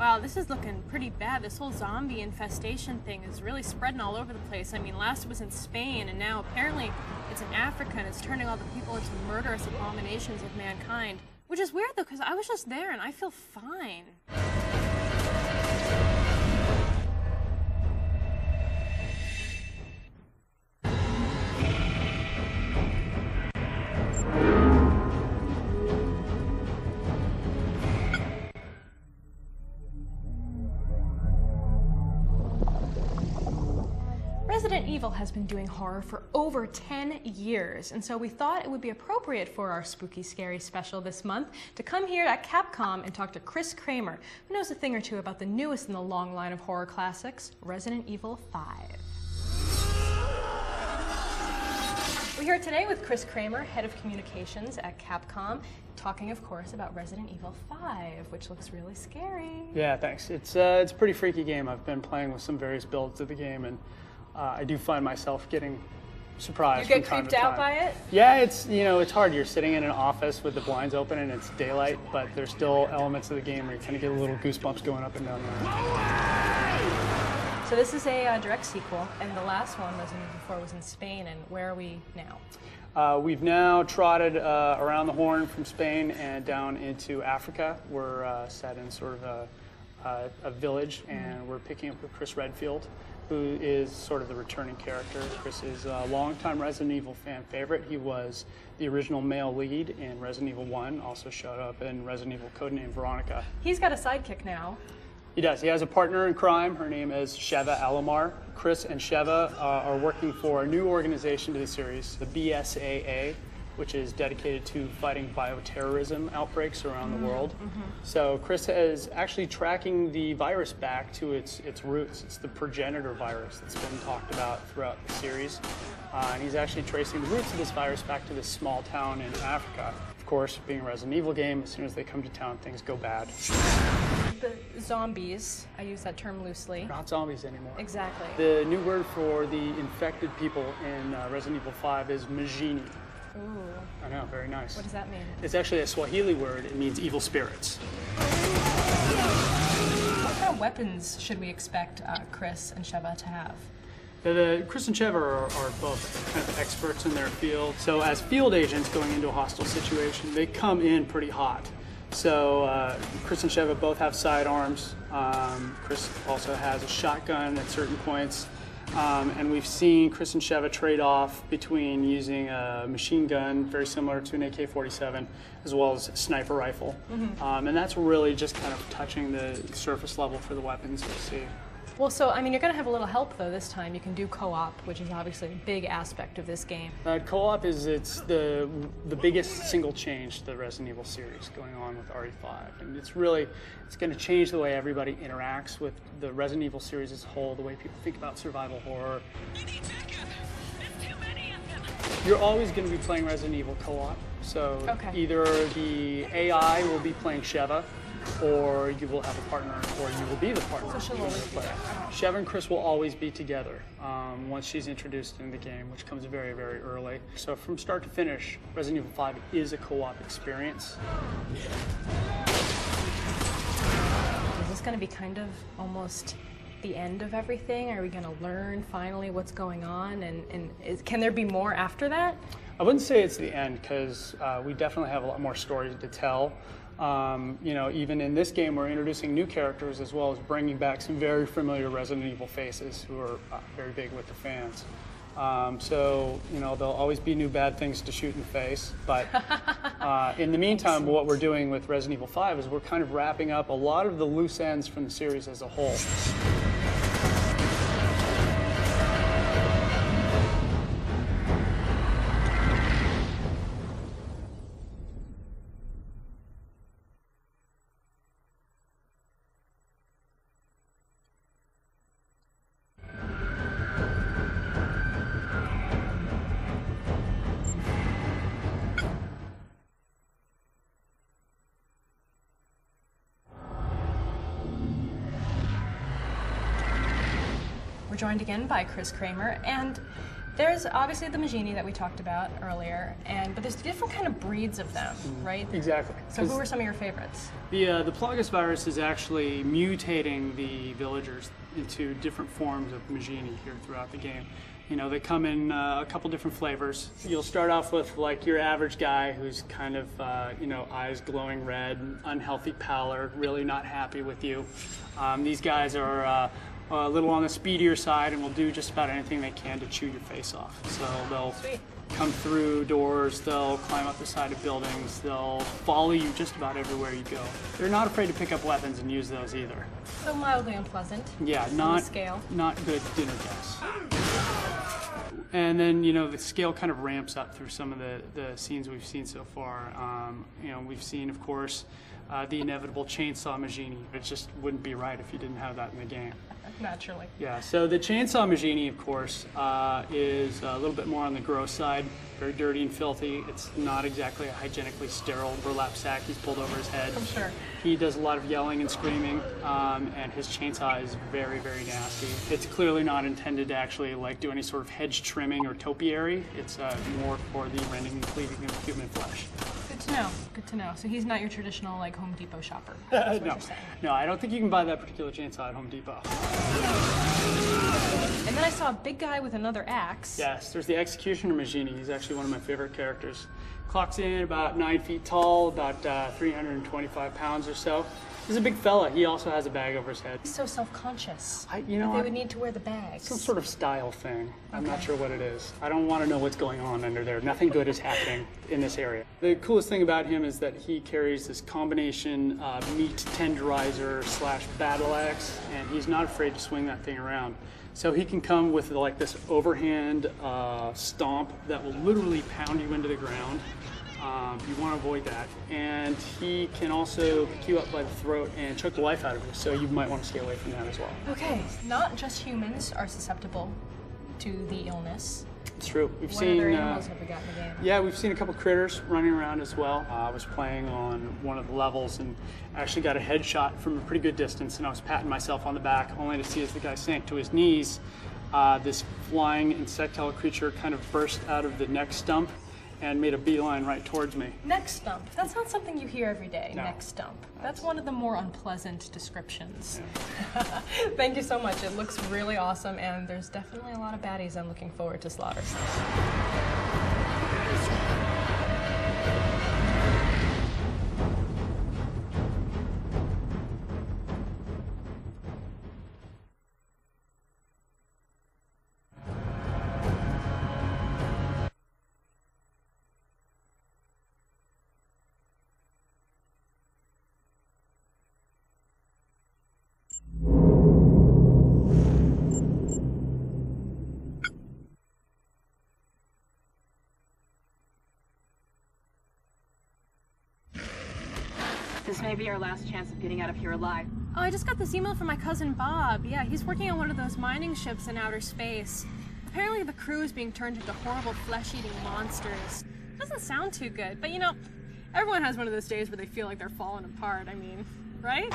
Wow, this is looking pretty bad. This whole zombie infestation thing is really spreading all over the place. I mean, last it was in Spain, and now apparently it's in Africa, and it's turning all the people into murderous abominations of mankind. Which is weird, though, because I was just there, and I feel fine. Resident Evil has been doing horror for over 10 years, and so we thought it would be appropriate for our Spooky Scary special this month to come here at Capcom and talk to Chris Kramer, who knows a thing or two about the newest in the long line of horror classics, Resident Evil 5. We're here today with Chris Kramer, Head of Communications at Capcom, talking, of course, about Resident Evil 5, which looks really scary. Yeah, thanks. It's a pretty freaky game. I've been playing with some various builds of the game, and I do find myself getting surprised. You get creeped out by it? Yeah, it's hard. You're sitting in an office with the blinds open and it's daylight, but there's still elements of the game where you kind of get a little goosebumps going up and down there. So this is a direct sequel, and the last one, Resident Evil 4, was in Spain, and where are we now? We've now trotted around the Horn from Spain and down into Africa. We're set in sort of a village, and we're picking up with Chris Redfield, who is sort of the returning character. Chris is a longtime Resident Evil fan favorite. He was the original male lead in Resident Evil 1, also showed up in Resident Evil Codename Veronica. He's got a sidekick now. He does. He has a partner in crime. Her name is Sheva Alomar. Chris and Sheva are working for a new organization to the series, the BSAA, which is dedicated to fighting bioterrorism outbreaks around the world. So Chris is actually tracking the virus back to its roots. It's the progenitor virus that's been talked about throughout the series. And he's actually tracing the roots of this virus back to this small town in Africa. Of course, being a Resident Evil game, as soon as they come to town, things go bad. The zombies, I use that term loosely. Not zombies anymore. Exactly. The new word for the infected people in Resident Evil 5 is Majini. Ooh. I know, very nice. What does that mean? It's actually a Swahili word. It means evil spirits. What kind of weapons should we expect Chris and Sheva to have? Chris and Sheva are both kind of experts in their field. So as field agents going into a hostile situation, they come in pretty hot. So Chris and Sheva both have sidearms. Chris also has a shotgun at certain points. And we've seen Chris and Sheva trade off between using a machine gun, very similar to an AK-47, as well as a sniper rifle. And that's really just kind of touching the surface level for the weapons you'll see. Well, so, I mean, you're going to have a little help, though, this time. You can do co-op, which is obviously a big aspect of this game. Co-op is the biggest single change to the Resident Evil series going on with RE5. And it's going to change the way everybody interacts with the Resident Evil series as a whole, the way people think about survival horror. You're always going to be playing Resident Evil co-op. So either the AI will be playing Sheva, or you will have a partner, or you will be the partner. So she'll always be there. Sheva and Chris will always be together once she's introduced into the game, which comes very, very early. So from start to finish, Resident Evil 5 is a co-op experience. Is this going to be kind of almost the end of everything? Are we going to learn finally what's going on? And can there be more after that? I wouldn't say it's the end, because we definitely have a lot more stories to tell. Even in this game, we're introducing new characters as well as bringing back some very familiar Resident Evil faces who are very big with the fans. There'll always be new bad things to shoot in the face. But in the meantime, what we're doing with Resident Evil 5 is we're kind of wrapping up a lot of the loose ends from the series as a whole. We're joined again by Chris Kramer, and There's obviously the Magini that we talked about earlier, but there's different kind of breeds of them, right? Exactly. So who are some of your favorites? The Plagas virus is actually mutating the villagers into different forms of Magini here throughout the game. You know, they come in a couple different flavors. You'll start off with like your average guy who's kind of, you know, eyes glowing red, unhealthy pallor, really not happy with you. These guys are a little on the speedier side and will do just about anything they can to chew your face off. So they'll come through doors, they'll climb up the side of buildings, they'll follow you just about everywhere you go. They're not afraid to pick up weapons and use those either. So mildly unpleasant. Yeah, not good dinner guests. And then, you know, the scale kind of ramps up through some of the scenes we've seen so far. You know, we've seen, of course, the inevitable chainsaw Magini. It just wouldn't be right if you didn't have that in the game. Naturally. Yeah, so the chainsaw Magini, of course, is a little bit more on the gross side, very dirty and filthy. It's not exactly a hygienically sterile burlap sack he's pulled over his head. I'm sure. He does a lot of yelling and screaming, and his chainsaw is very, very nasty. It's clearly not intended to actually like do any sort of hedge trimming or topiary. It's more for the rending and cleaving of human flesh. Good to know. Good to know. So he's not your traditional like Home Depot shopper. No, I don't think you can buy that particular chainsaw at Home Depot. And then I saw a big guy with another axe. Yes, there's the Executioner Magini. He's actually one of my favorite characters. Clocks in about 9 feet tall, about 325 pounds or so. He's a big fella. He also has a bag over his head. He's so self-conscious. You know, they would need to wear the bags. Some sort of style thing. I'm not sure what it is. I don't want to know what's going on under there. Nothing good is happening in this area. The coolest thing about him is that he carries this combination meat tenderizer / battle axe, and he's not afraid to swing that thing around. So he can come with like this overhand stomp that will literally pound you into the ground. You want to avoid that. And he can also pick you up by the throat and choke the life out of you, so you might want to stay away from that as well. Okay, not just humans are susceptible to the illness. It's true. What other animals have we got in the game? Yeah, we've seen a couple critters running around as well. I was playing on one of the levels and actually got a headshot from a pretty good distance, and I was patting myself on the back, only to see as the guy sank to his knees, this flying insectile creature kind of burst out of the neck stump and made a beeline right towards me. Neck stump. That's not something you hear every day, No. Neck stump. That's one of the more unpleasant descriptions. Yeah. Thank you so much. It looks really awesome, and there's definitely a lot of baddies I'm looking forward to slaughter. This may be our last chance of getting out of here alive. Oh, I just got this email from my cousin Bob. Yeah, he's working on one of those mining ships in outer space. Apparently the crew is being turned into horrible flesh-eating monsters. Doesn't sound too good, but you know, everyone has one of those days where they feel like they're falling apart. I mean, right?